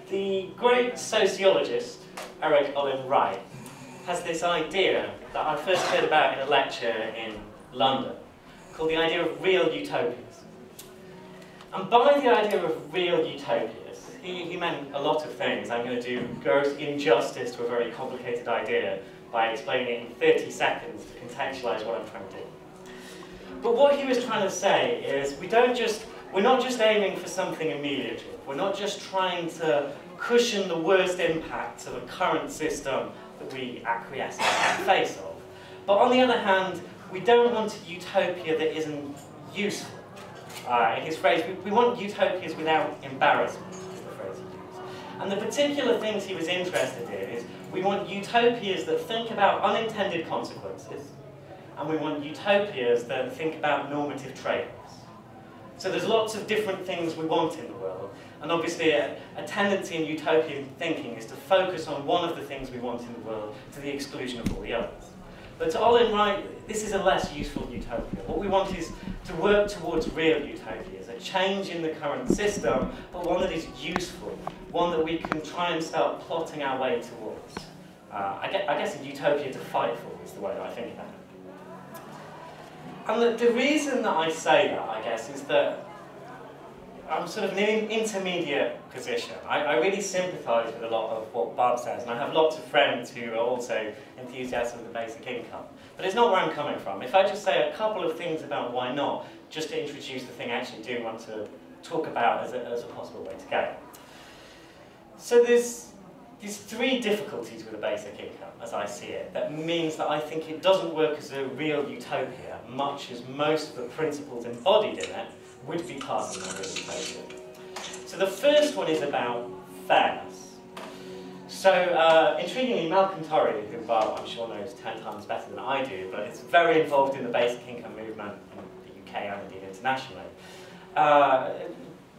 The great sociologist, Eric Olin Wright, has this idea that I first heard about in a lecture in London, called the idea of real utopias. And by the idea of real utopias, he meant a lot of things. I'm going to do gross injustice to a very complicated idea by explaining it in 30 seconds to contextualize what I'm trying to do. But what he was trying to say is we're not just aiming for something immediate. We're not just trying to cushion the worst impacts of a current system that we acquiesce in the face of. But on the other hand, we don't want a utopia that isn't useful. In his phrase, we want utopias without embarrassment, is the phrase he used. And the particular things he was interested in is we want utopias that think about unintended consequences, and we want utopias that think about normative trade-offs. So there's lots of different things we want in the world, and obviously a tendency in utopian thinking is to focus on one of the things we want in the world to the exclusion of all the others. But to Olin Wright, this is a less useful utopia. What we want is to work towards real utopias, a change in the current system, but one that is useful, one that we can try and start plotting our way towards. I guess a utopia to fight for is the way that I think about it. And the reason that I say that, I guess, is that I'm sort of in an intermediate position. I really sympathise with a lot of what Barb says, and I have lots of friends who are also enthusiasts of the basic income. But it's not where I'm coming from. If I just say a couple of things about why not, just to introduce the thing I actually do want to talk about as a possible way to go. So there's three difficulties with the basic income, as I see it, that means that I think it doesn't work as a real utopia, much as most of the principles embodied in it would be part of a real utopia. So the first one is about fairness. So, intriguingly, Malcolm Torrey, who Barb I'm sure knows 10 times better than I do, but is very involved in the basic income movement in the UK and indeed internationally,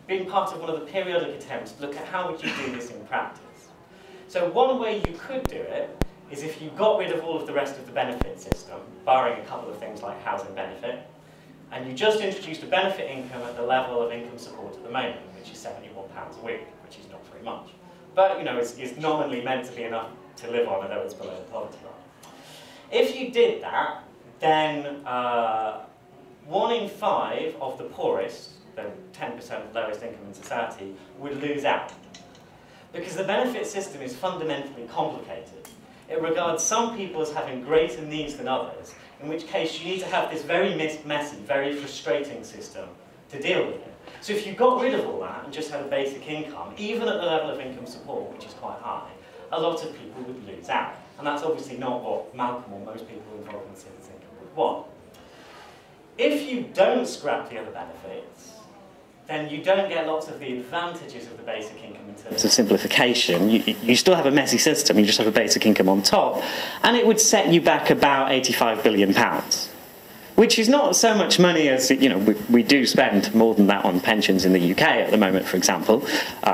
being part of one of the periodic attempts to look at how would you do this in practice. So one way you could do it is if you got rid of all of the rest of the benefit system, barring a couple of things like housing benefit, and you just introduced a benefit income at the level of income support at the moment, which is £71 a week, which is not very much. But you know, it's nominally meant to be enough to live on, although it's below the poverty line. If you did that, then 1 in 5 of the poorest, the 10% lowest income in society, would lose out. Because the benefit system is fundamentally complicated. It regards some people as having greater needs than others, in which case you need to have this very messy, very frustrating system to deal with it. So if you got rid of all that and just had a basic income, even at the level of income support, which is quite high, a lot of people would lose out. And that's obviously not what Malcolm or most people involved in citizens' income would want. If you don't scrap the other benefits, then you don't get lots of the advantages of the basic income in terms of simplification. You still have a messy system, you just have a basic income on top, and it would set you back about £85 billion, which is not so much money as, you know, we do spend more than that on pensions in the UK at the moment, for example,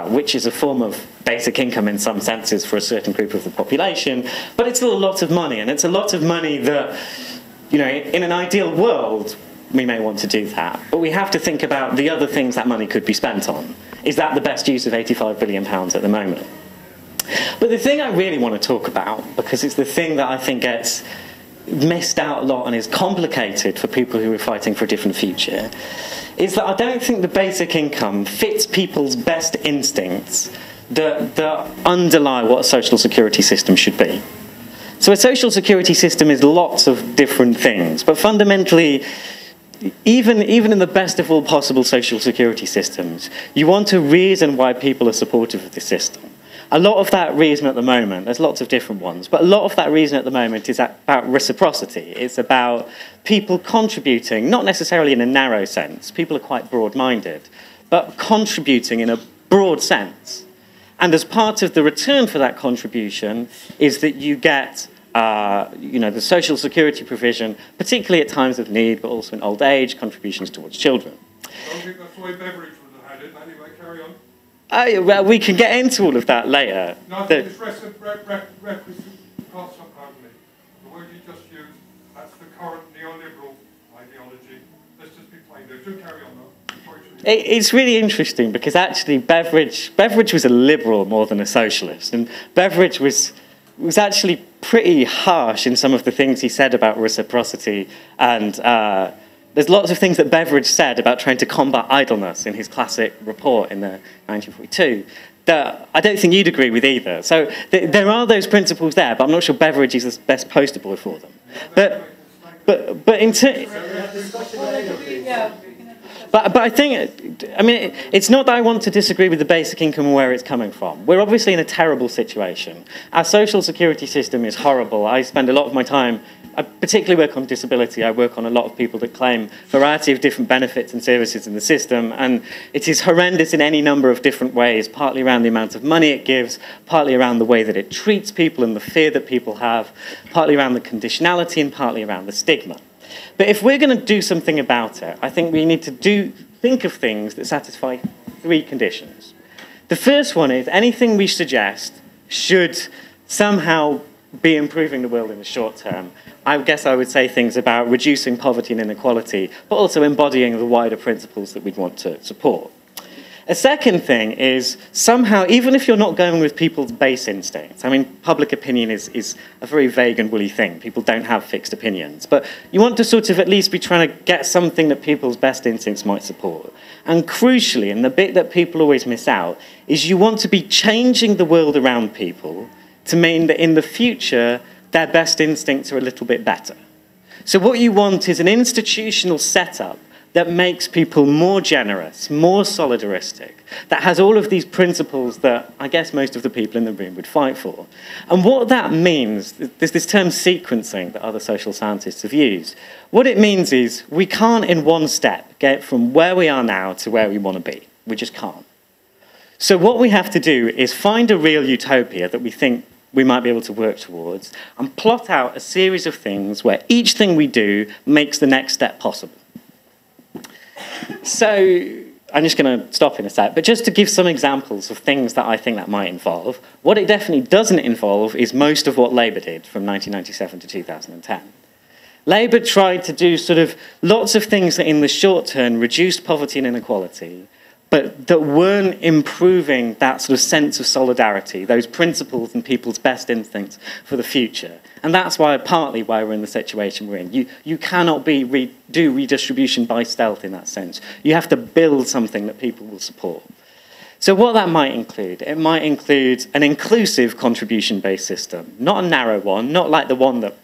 which is a form of basic income in some senses for a certain group of the population, but it's still a lot of money, and it's a lot of money that, you know, in an ideal world, we may want to do that, but we have to think about the other things that money could be spent on. Is that the best use of £85 billion at the moment? But the thing I really want to talk about, because it's the thing that I think gets missed out a lot and is complicated for people who are fighting for a different future, is that I don't think the basic income fits people's best instincts that underlie what a social security system should be. So a social security system is lots of different things, but fundamentally, even in the best of all possible social security systems, you want a reason why people are supportive of the system. A lot of that reason at the moment, there's lots of different ones, but a lot of that reason at the moment is about reciprocity. It's about people contributing, not necessarily in a narrow sense, people are quite broad-minded, but contributing in a broad sense. And as part of the return for that contribution is that you get you know, the social security provision, particularly at times of need, but also in old age, contributions towards children. I don't think that's the way Beveridge would have had it. Anyway, carry on. Well, we can get into all of that later. No, I think it's requisite, pardon me, the word you just used, that's the current neoliberal ideology. Let's just be plain Do carry on, though. It's really interesting because actually Beveridge was a liberal more than a socialist, and Beveridge was actually pretty harsh in some of the things he said about reciprocity, and there's lots of things that Beveridge said about trying to combat idleness in his classic report in 1942 that I don't think you'd agree with either. So there are those principles there, but I'm not sure Beveridge is the best poster boy for them. But I think, I mean, it's not that I want to disagree with the basic income and where it's coming from. We're obviously in a terrible situation. Our social security system is horrible. I spend a lot of my time, I particularly work on disability. I work on a lot of people that claim a variety of different benefits and services in the system, and it is horrendous in any number of different ways, partly around the amount of money it gives, partly around the way that it treats people and the fear that people have, partly around the conditionality and partly around the stigma. But if we're going to do something about it, I think we need to think of things that satisfy three conditions. The first one is anything we suggest should somehow be improving the world in the short term. I guess I would say things about reducing poverty and inequality, but also embodying the wider principles that we'd want to support. A second thing is somehow, even if you're not going with people's base instincts, I mean, public opinion is a very vague and woolly thing. People don't have fixed opinions. But you want to sort of at least be trying to get something that people's best instincts might support. And crucially, and the bit that people always miss out, is you want to be changing the world around people to mean that in the future, their best instincts are a little bit better. So what you want is an institutional setup that makes people more generous, more solidaristic, that has all of these principles that I guess most of the people in the room would fight for. And what that means, there's this term sequencing that other social scientists have used. What it means is we can't in one step get from where we are now to where we want to be. We just can't. So what we have to do is find a real utopia that we think we might be able to work towards and plot out a series of things where each thing we do makes the next step possible. So I'm just going to stop in a sec, but just to give some examples of things that I think that might involve, what it definitely doesn't involve is most of what Labour did from 1997 to 2010. Labour tried to do sort of lots of things that in the short term reduced poverty and inequality, but that weren't improving that sort of sense of solidarity, those principles and people's best instincts for the future. And that's partly why we're in the situation we're in. You cannot do redistribution by stealth in that sense. You have to build something that people will support. So what that might include, it might include an inclusive contribution-based system, not a narrow one, not like the one that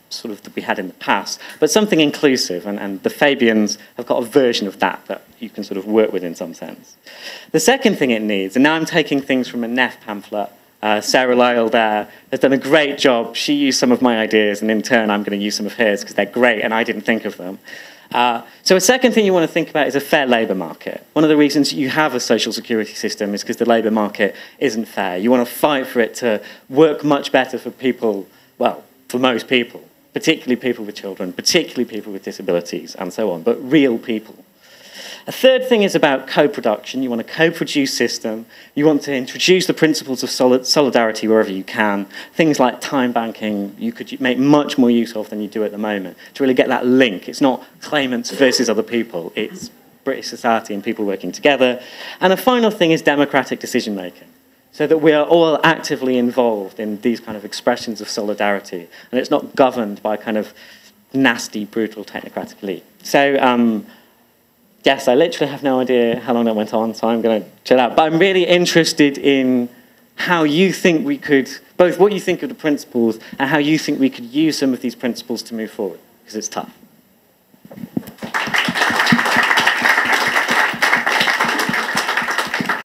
we had in the past, but something inclusive, and the Fabians have got a version of that you can sort of work with in some sense. The second thing it needs, and now I'm taking things from a NEF pamphlet, Sarah Lyle there has done a great job. She used some of my ideas, and in turn I'm going to use some of hers because they're great and I didn't think of them. So a second thing you want to think about is a fair labour market. One of the reasons you have a social security system is because the labour market isn't fair. You want to fight for it to work much better for people, well, for most people, particularly people with children, particularly people with disabilities and so on, but real people. A third thing is about co-production. You want a co-produced system. You want to introduce the principles of solidarity wherever you can. Things like time banking you could make much more use of than you do at the moment to really get that link. It's not claimants versus other people. It's British society and people working together. And a final thing is democratic decision-making, so that we are all actively involved in these kind of expressions of solidarity, and it's not governed by kind of nasty, brutal technocratic elite. So, yes, I literally have no idea how long that went on, so I'm going to chill out. But I'm really interested in how you think we could, both what you think of the principles and how you think we could use some of these principles to move forward, because it's tough.